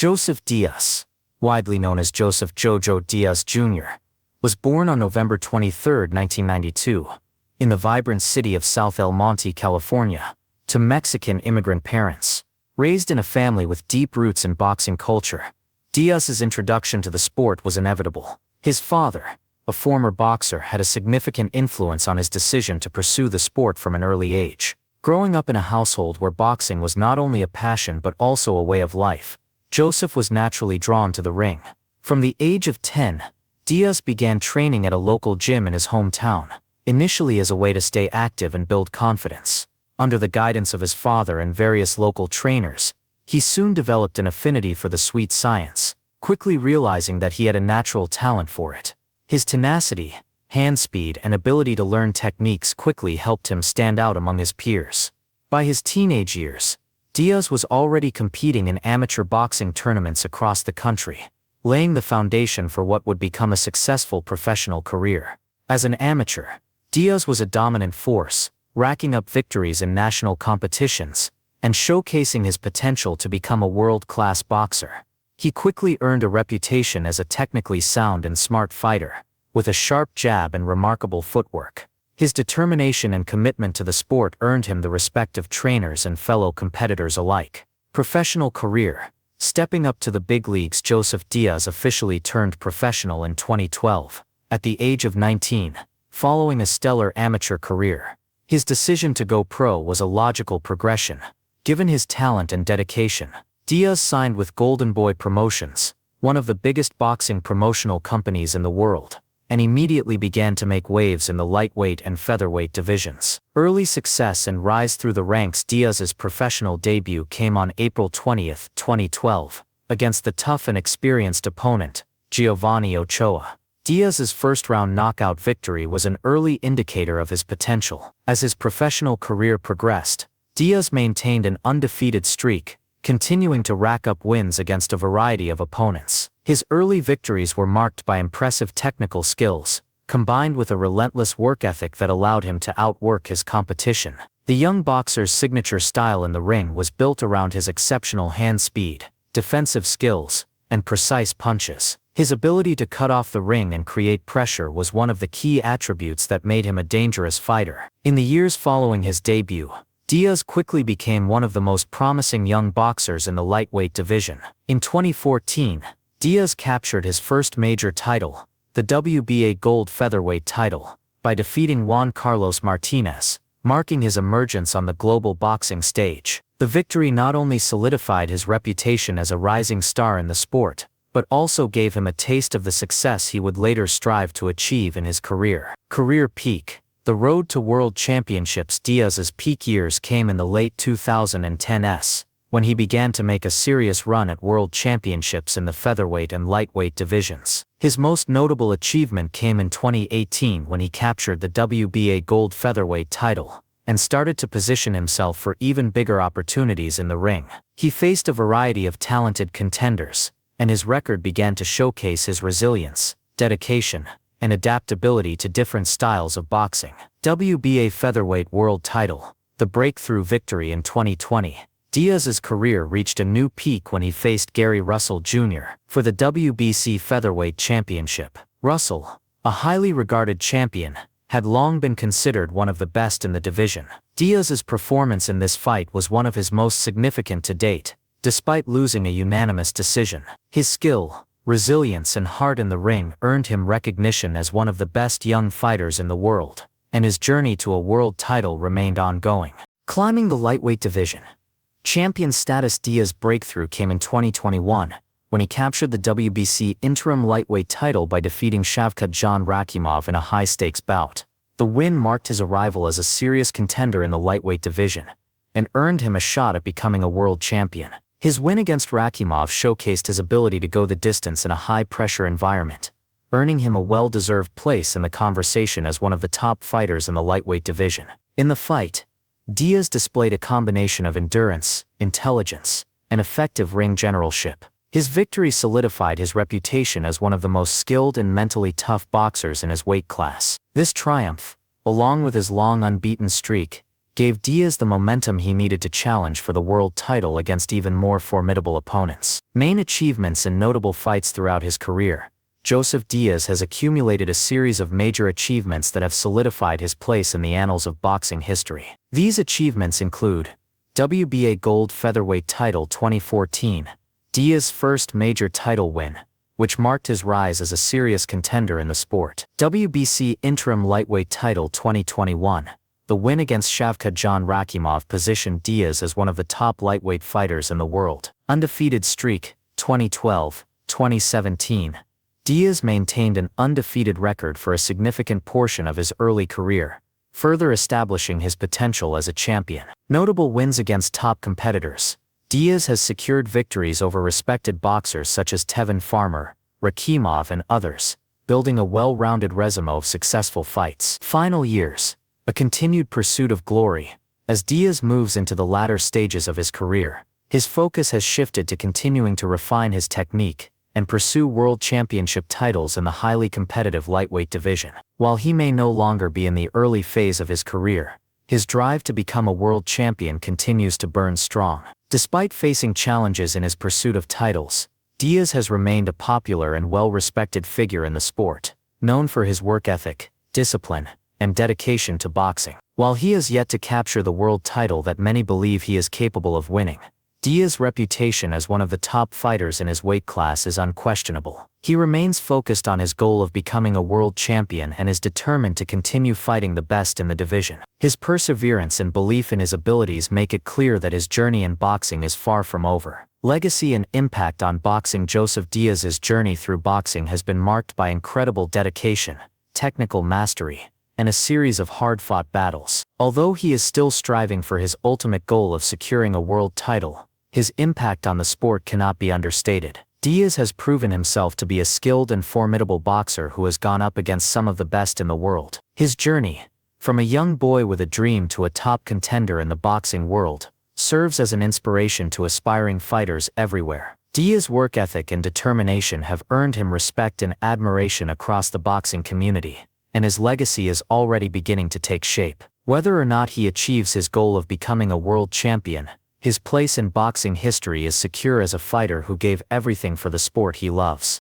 Joseph Díaz, widely known as Joseph JoJo Díaz Jr., was born on November 23, 1992, in the vibrant city of South El Monte, California, to Mexican immigrant parents. Raised in a family with deep roots in boxing culture, Díaz's introduction to the sport was inevitable. His father, a former boxer, had a significant influence on his decision to pursue the sport from an early age. Growing up in a household where boxing was not only a passion but also a way of life, Joseph was naturally drawn to the ring. From the age of 10, Díaz began training at a local gym in his hometown, initially as a way to stay active and build confidence. Under the guidance of his father and various local trainers, he soon developed an affinity for the sweet science, quickly realizing that he had a natural talent for it. His tenacity, hand speed, and ability to learn techniques quickly helped him stand out among his peers. By his teenage years, Díaz was already competing in amateur boxing tournaments across the country, laying the foundation for what would become a successful professional career. As an amateur, Díaz was a dominant force, racking up victories in national competitions and showcasing his potential to become a world-class boxer. He quickly earned a reputation as a technically sound and smart fighter, with a sharp jab and remarkable footwork. His determination and commitment to the sport earned him the respect of trainers and fellow competitors alike. Professional career. Stepping up to the big leagues, Joseph Díaz officially turned professional in 2012, at the age of 19, following a stellar amateur career. His decision to go pro was a logical progression. Given his talent and dedication, Díaz signed with Golden Boy Promotions, one of the biggest boxing promotional companies in the world, and immediately began to make waves in the lightweight and featherweight divisions. Early success and rise through the ranks. Díaz's professional debut came on April 20, 2012, against the tough and experienced opponent, Giovanni Ochoa. Díaz's first-round knockout victory was an early indicator of his potential. As his professional career progressed, Díaz maintained an undefeated streak, continuing to rack up wins against a variety of opponents. His early victories were marked by impressive technical skills, combined with a relentless work ethic that allowed him to outwork his competition. The young boxer's signature style in the ring was built around his exceptional hand speed, defensive skills, and precise punches. His ability to cut off the ring and create pressure was one of the key attributes that made him a dangerous fighter. In the years following his debut, Díaz quickly became one of the most promising young boxers in the lightweight division. In 2014, Díaz captured his first major title, the WBA Gold Featherweight title, by defeating Juan Carlos Martinez, marking his emergence on the global boxing stage. The victory not only solidified his reputation as a rising star in the sport, but also gave him a taste of the success he would later strive to achieve in his career. Career peak. The road to World Championships. Díaz's peak years came in the late 2010s, when he began to make a serious run at World Championships in the featherweight and lightweight divisions. His most notable achievement came in 2018 when he captured the WBA Gold Featherweight title, and started to position himself for even bigger opportunities in the ring. He faced a variety of talented contenders, and his record began to showcase his resilience, dedication, and adaptability to different styles of boxing. WBA Featherweight World Title. The breakthrough victory in 2020. Díaz's career reached a new peak when he faced Gary Russell Jr. for the WBC Featherweight Championship. Russell, a highly regarded champion, had long been considered one of the best in the division. Díaz's performance in this fight was one of his most significant to date, despite losing a unanimous decision. His skill, resilience, and heart in the ring earned him recognition as one of the best young fighters in the world, and his journey to a world title remained ongoing. Climbing the lightweight division. Champion status. Díaz's breakthrough came in 2021, when he captured the WBC interim lightweight title by defeating Shavkat Rakhimov in a high-stakes bout. The win marked his arrival as a serious contender in the lightweight division, and earned him a shot at becoming a world champion. His win against Rakhimov showcased his ability to go the distance in a high-pressure environment, earning him a well-deserved place in the conversation as one of the top fighters in the lightweight division. In the fight, Díaz displayed a combination of endurance, intelligence, and effective ring generalship. His victory solidified his reputation as one of the most skilled and mentally tough boxers in his weight class. This triumph, along with his long unbeaten streak, gave Díaz the momentum he needed to challenge for the world title against even more formidable opponents. Main achievements and notable fights throughout his career. Joseph Díaz has accumulated a series of major achievements that have solidified his place in the annals of boxing history. These achievements include WBA Gold Featherweight Title 2014, Díaz's first major title win, which marked his rise as a serious contender in the sport. WBC Interim Lightweight Title 2021, the win against Shavkat Rakhimov positioned Díaz as one of the top lightweight fighters in the world. Undefeated Streak 2012, 2017. Díaz maintained an undefeated record for a significant portion of his early career, further establishing his potential as a champion. Notable wins against top competitors. Díaz has secured victories over respected boxers such as Tevin Farmer, Rakhimov and others, building a well-rounded resume of successful fights. Final years. A continued pursuit of glory. As Díaz moves into the latter stages of his career, his focus has shifted to continuing to refine his technique and pursue world championship titles in the highly competitive lightweight division. While he may no longer be in the early phase of his career, his drive to become a world champion continues to burn strong. Despite facing challenges in his pursuit of titles, Díaz has remained a popular and well-respected figure in the sport, known for his work ethic, discipline, and dedication to boxing. While he has yet to capture the world title that many believe he is capable of winning, Díaz's reputation as one of the top fighters in his weight class is unquestionable. He remains focused on his goal of becoming a world champion and is determined to continue fighting the best in the division. His perseverance and belief in his abilities make it clear that his journey in boxing is far from over. Legacy and impact on boxing. Joseph Díaz's journey through boxing has been marked by incredible dedication, technical mastery, and a series of hard-fought battles. Although he is still striving for his ultimate goal of securing a world title, his impact on the sport cannot be understated. Díaz has proven himself to be a skilled and formidable boxer who has gone up against some of the best in the world. His journey, from a young boy with a dream to a top contender in the boxing world, serves as an inspiration to aspiring fighters everywhere. Díaz's work ethic and determination have earned him respect and admiration across the boxing community, and his legacy is already beginning to take shape. Whether or not he achieves his goal of becoming a world champion, his place in boxing history is secure as a fighter who gave everything for the sport he loves.